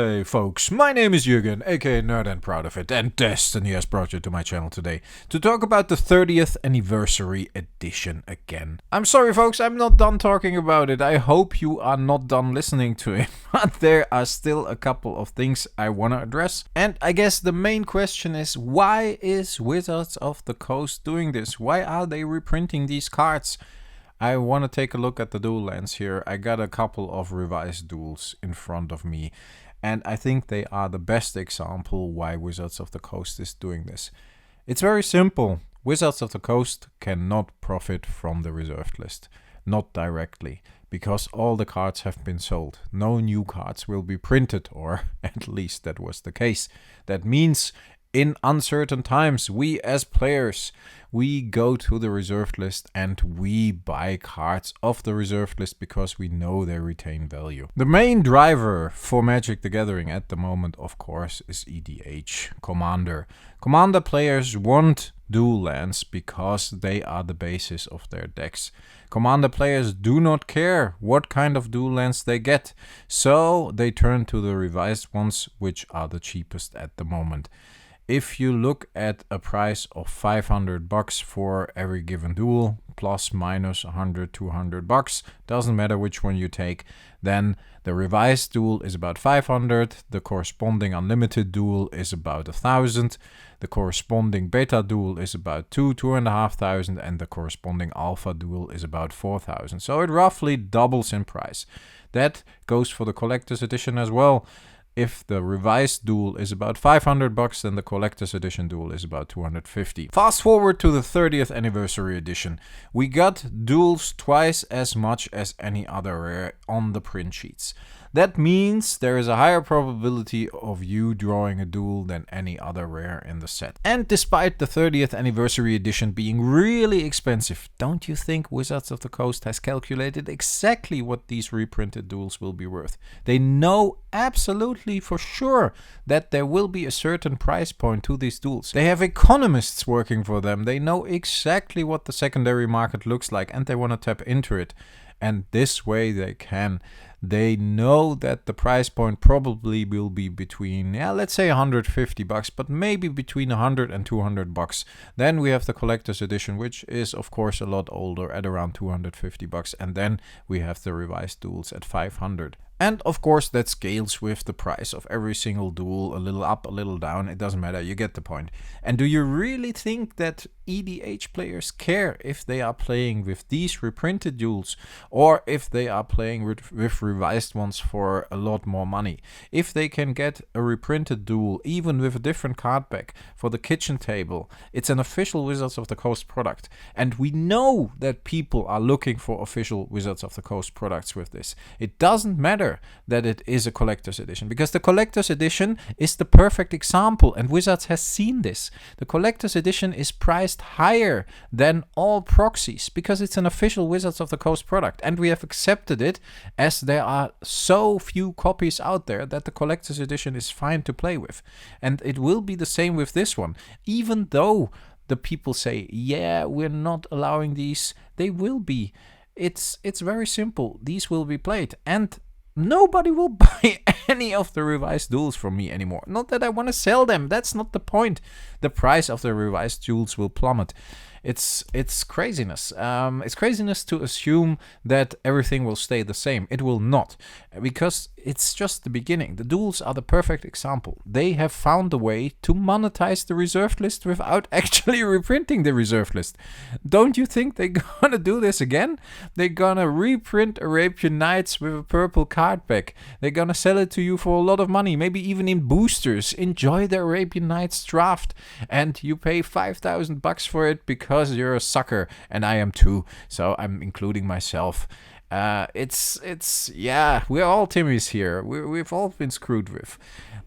Hey folks, my name is Jürgen, aka Nerd and Proud of It, and Destiny has brought you to my channel today to talk about the 30th anniversary edition again. I'm sorry folks, I'm not done talking about it. I hope you are not done listening to it, but there are still a couple of things I want to address. And I guess the main question is, why is Wizards of the Coast doing this? Why are they reprinting these cards? I want to take a look at the duel lands here. I got a couple of revised duels in front of me, and I think they are the best example why Wizards of the Coast is doing this. It's very simple. Wizards of the Coast cannot profit from the reserved list. Not directly, because all the cards have been sold. No new cards will be printed, or at least that was the case. That means in uncertain times, we as players, we go to the reserved list and we buy cards off the reserved list because we know they retain value. The main driver for Magic the Gathering at the moment, of course, is EDH, Commander. Commander players want dual lands because they are the basis of their decks. Commander players do not care what kind of dual lands they get, so they turn to the revised ones, which are the cheapest at the moment. If you look at a price of $500 for every given duel, plus minus 100, 200 bucks, doesn't matter which one you take, then the revised duel is about 500, the corresponding unlimited duel is about 1,000, the corresponding beta duel is about 2,500, and the corresponding alpha duel is about 4,000. So it roughly doubles in price. That goes for the collector's edition as well. If the revised duel is about $500, then the collector's edition duel is about $250. Fast forward to the 30th anniversary edition. We got duels twice as much as any other rare on the print sheets. That means there is a higher probability of you drawing a duel than any other rare in the set. And despite the 30th anniversary edition being really expensive, don't you think Wizards of the Coast has calculated exactly what these reprinted duels will be worth? They know absolutely for sure that there will be a certain price point to these duels. They have economists working for them. They know exactly what the secondary market looks like and they want to tap into it. And this way they can. They know that the price point probably will be between, let's say $150, but maybe between 100 and 200 bucks. Then we have the collector's edition, which is of course a lot older, at around 250 bucks. And then we have the revised duels at 500. And of course that scales with the price of every single duel, a little up, a little down, it doesn't matter, you get the point. And do you really think that EDH players care if they are playing with these reprinted duels or if they are playing with revised ones for a lot more money? If they can get a reprinted duel, even with a different card back for the kitchen table, it's an official Wizards of the Coast product. And we know that people are looking for official Wizards of the Coast products with this. It doesn't matter that it is a collector's edition, because the collector's edition is the perfect example and Wizards has seen this. The collector's edition is priced higher than all proxies because it's an official Wizards of the Coast product, and we have accepted it as there are so few copies out there that the collector's edition is fine to play with. And it will be the same with this one. Even though the people say, yeah, we're not allowing these, they will be. It's very simple. These will be played, and nobody will buy any of the revised duels from me anymore. Not that I want to sell them, that's not the point. The price of the revised duels will plummet. It's craziness. It's craziness to assume that everything will stay the same. It will not, because it's just the beginning. The duels are the perfect example. They have found a way to monetize the reserved list without actually reprinting the reserved list. Don't you think they're gonna do this again? They're gonna reprint Arabian Nights with a purple card back. They're gonna sell it to you for a lot of money, maybe even in boosters. Enjoy the Arabian Nights draft, and you pay $5,000 for it because you're a sucker, and I am too, so I'm including myself. Yeah, we're all Timmies here. We've all been screwed with.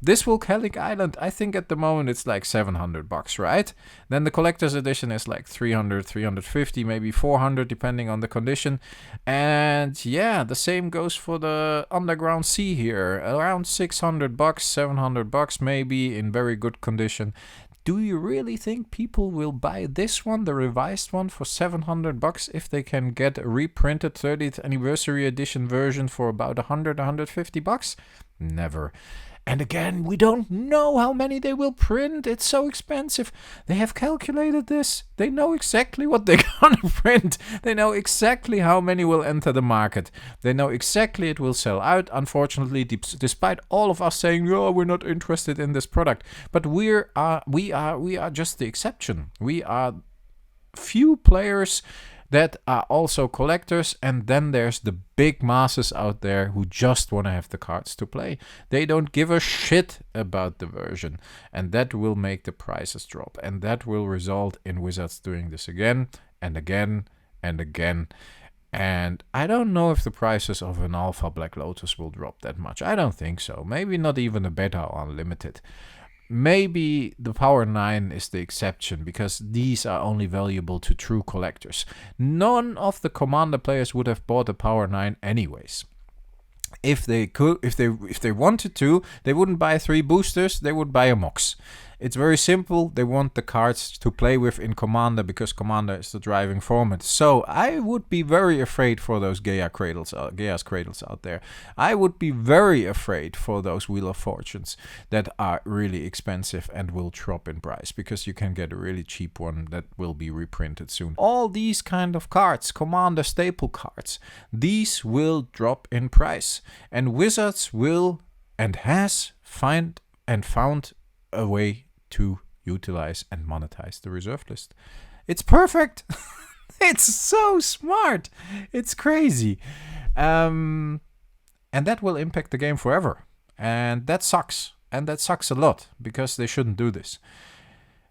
This Volcanic Island, I think at the moment it's like $700, right? Then the collector's edition is like 300, 350, maybe 400, depending on the condition. And yeah, the same goes for the Underground Sea here, around $600, $700 maybe in very good condition. Do you really think people will buy this one, the revised one, for $700 if they can get a reprinted 30th anniversary edition version for about $100, $150? Never. And again, we don't know how many they will print. It's so expensive. They have calculated this. They know exactly what they're going to print. They know exactly how many will enter the market. They know exactly it will sell out. Unfortunately, despite all of us saying, "Oh, we're not interested in this product," but we are just the exception. We are few players that are also collectors, and then there's the big masses out there who just want to have the cards to play. They don't give a shit about the version, and that will make the prices drop, and that will result in Wizards doing this again and again and again. And I don't know if the prices of an Alpha Black Lotus will drop that much. I don't think so. Maybe not even a Beta Unlimited. Maybe the Power 9 is the exception, because these are only valuable to true collectors. None of the Commander players would have bought a Power 9 anyways. If they could, if they wanted to, they wouldn't buy 3 boosters, they would buy a Mox. It's very simple. They want the cards to play with in Commander, because Commander is the driving format. So I would be very afraid for those Gaea's Cradles out there. I would be very afraid for those Wheel of Fortunes that are really expensive and will drop in price, because you can get a really cheap one that will be reprinted soon. All these kind of cards, Commander staple cards, these will drop in price. And Wizards will and has found a way to utilize and monetize the reserved list. It's perfect. It's so smart. It's crazy. And that will impact the game forever. And that sucks. And that sucks a lot, because they shouldn't do this.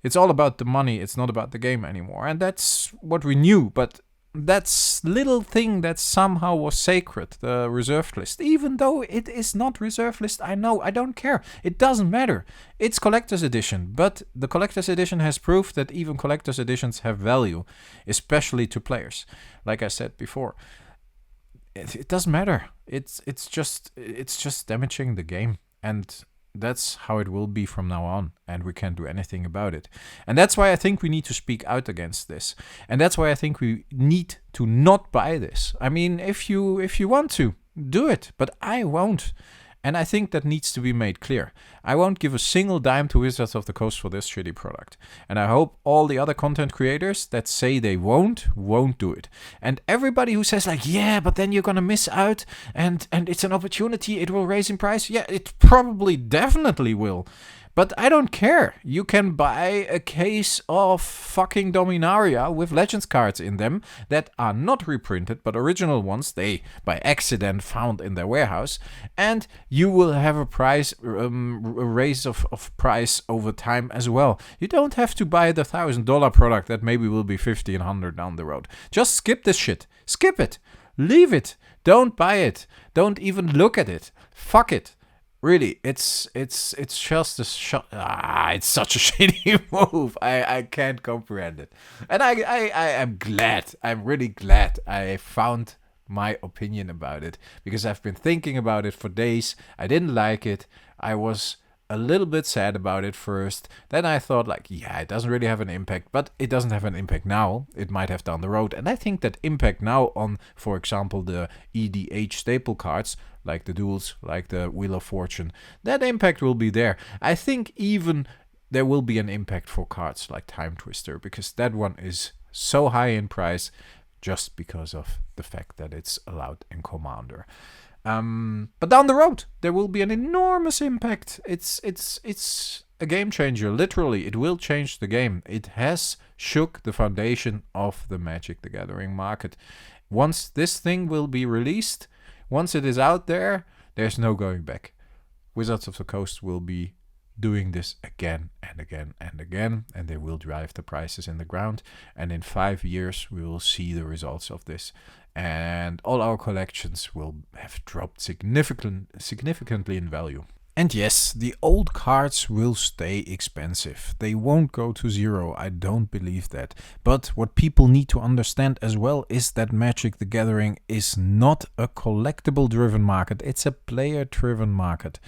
It's all about the money. It's not about the game anymore. And that's what we knew. But that little thing that somehow was sacred, the reserved list, even though it is not reserved list, I know, I don't care. It doesn't matter. It's collector's edition, but the collector's edition has proved that even collector's editions have value, especially to players. Like I said before, it doesn't matter. It's just damaging the game, and that's how it will be from now on, and we can't do anything about it. And that's why I think we need to speak out against this. And that's why I think we need to not buy this. I mean, if you want to, do it, but I won't. And I think that needs to be made clear. I won't give a single dime to Wizards of the Coast for this shitty product. And I hope all the other content creators that say they won't do it. And everybody who says like, yeah, but then you're gonna miss out, and it's an opportunity, it will raise in price. Yeah, it probably definitely will. But I don't care. You can buy a case of fucking Dominaria with Legends cards in them that are not reprinted, but original ones they by accident found in their warehouse, and you will have a price a raise of price over time as well. You don't have to buy the $1,000 product that maybe will be $1,500 down the road. Just skip this shit. Skip it. Leave it. Don't buy it. Don't even look at it. Fuck it. Really, it's just it's such a shitty move. I can't comprehend it. And I'm glad. I'm really glad I found my opinion about it, because I've been thinking about it for days. I didn't like it. I was a little bit sad about it first. Then I thought like, yeah, it doesn't really have an impact, but it doesn't have an impact now. It might have down the road. And I think that impact now on, for example, the EDH staple cards, like the duels, like the Wheel of Fortune, that impact will be there. I think even there will be an impact for cards like Time Twister, because that one is so high in price just because of the fact that it's allowed in Commander. But down the road, there will be an enormous impact. It's a game changer. Literally, it will change the game. It has shook the foundation of the Magic the Gathering market. Once this thing will be released, once it is out there, there's no going back. Wizards of the Coast will be doing this again and again and again, and they will drive the prices in the ground. And in 5 years, we will see the results of this. And all our collections will have dropped significantly in value. And yes, the old cards will stay expensive. They won't go to zero, I don't believe that. But what people need to understand as well is that Magic the Gathering is not a collectible-driven market. It's a player-driven market.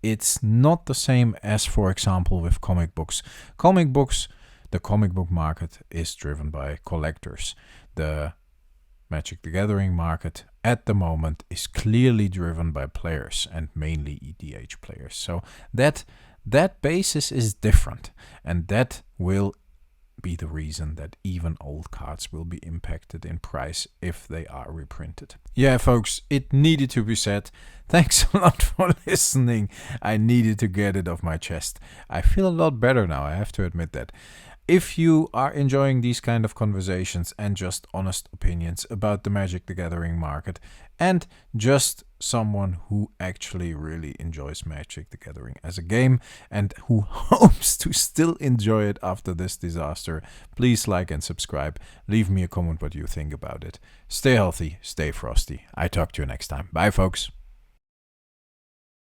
It's not the same as, for example, with comic books. The comic book market is driven by collectors. The Magic the Gathering market at the moment is clearly driven by players, and mainly EDH players. So that basis is different, and that will be the reason that even old cards will be impacted in price if they are reprinted. Yeah, folks, it needed to be said. Thanks a lot for listening. I needed to get it off my chest. I feel a lot better now, I have to admit that. If you are enjoying these kind of conversations and just honest opinions about the Magic the Gathering market, and just someone who actually really enjoys Magic the Gathering as a game and who hopes to still enjoy it after this disaster, please like and subscribe. Leave me a comment what you think about it. Stay healthy, stay frosty. I talk to you next time. Bye, folks.